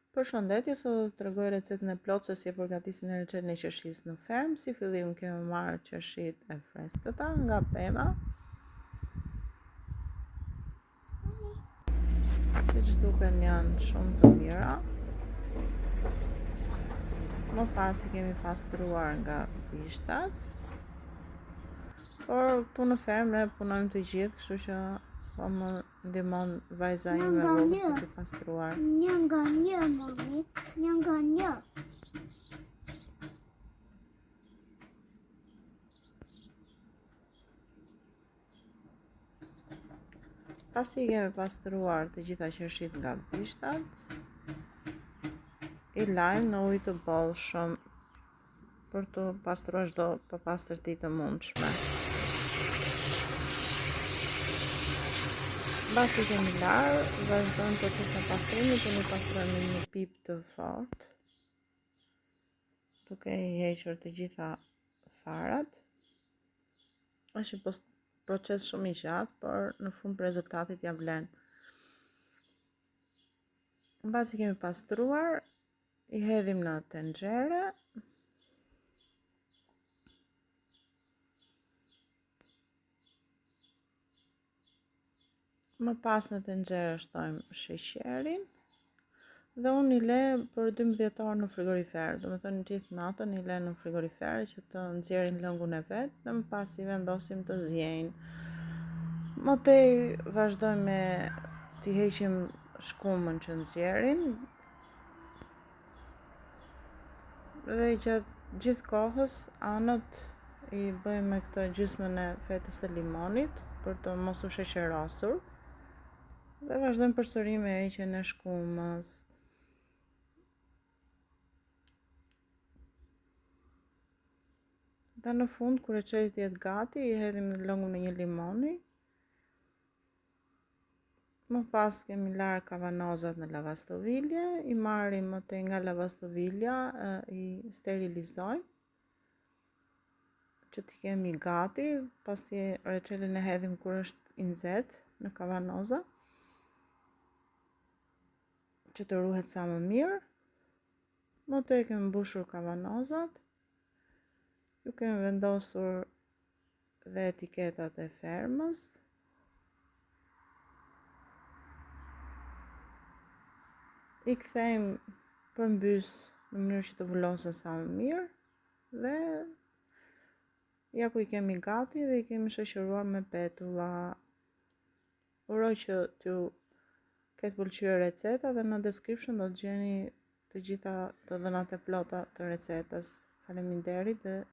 Përshëndetje, sot do të tregoj recetën e plotë se si e përgatisin e recetën e qershisë në fermë. Si fillim kemi marrë qershitë e freskëta nga pema. Siç duken janë shumë të mira. Më pas I kemi pastruar nga bishtat. Por këtu në fermë ne punojmë të gjithë, kështu që po më ndihmon vajza ime vogël për të pastruar. Një nga një, mami. Një nga një. Pasi kemi pastruar të gjitha qershitë nga bishtat, I lajmë në ujë të bollshëm për të pastruar çdo papastërti të mundshme. Mbasi kemi larë, vazhdojmë procesin e pastrimit dhe ne pastrojmë me një pipë të fortë, duke I hequr të gjitha farat. Është një proces shumë I gjatë, por në fund rezultatit ja vlen. Mbasi kemi pastruar, I hedhim në tenxhere. Më pas në tenxhere shtojmë sheqerin dhe unë I le për 12 orë në frigorifer. Do të thënë gjithë natën I le në frigorifer që të nxjerrin lëngun e vet dhe më pas I vendosim të ziejnë. Më tej vazhdojmë me t'i heqim shkumën që nxjerrin dhe gjatë gjithë kohës anët I bëjmë me këtë gjysmën e fetës së limonit për të mos u sheqerosur. Dhe vazhdojmë përsëri me heqjen e shkumës. Dhe në fund, kur reçeti të jetë gati, I hedhim në lëngun e një limoni. Më pas kemi larë kavanozat në lavastovilje, I marrim më tej nga lavastovilja, I sterilizojmë që t'i kemi gati, pasi reçelin e hedhim kur është I nxehtë në kavanoza, që të ruhet sa më mirë. Më tej kemi mbushur kavanozat, ju kemi vendosur dhe etiketat e fermës. I kthejmë përmbys në mënyrë që të vullosen sa më mirë dhe ja ku I kemi gati dhe I kemi shoqëruar me petulla. Uroj që t'ju ketë pëlqyer receta dhe në description do të gjeni të gjitha të dhënat e plota të recetës. Faleminderit dhe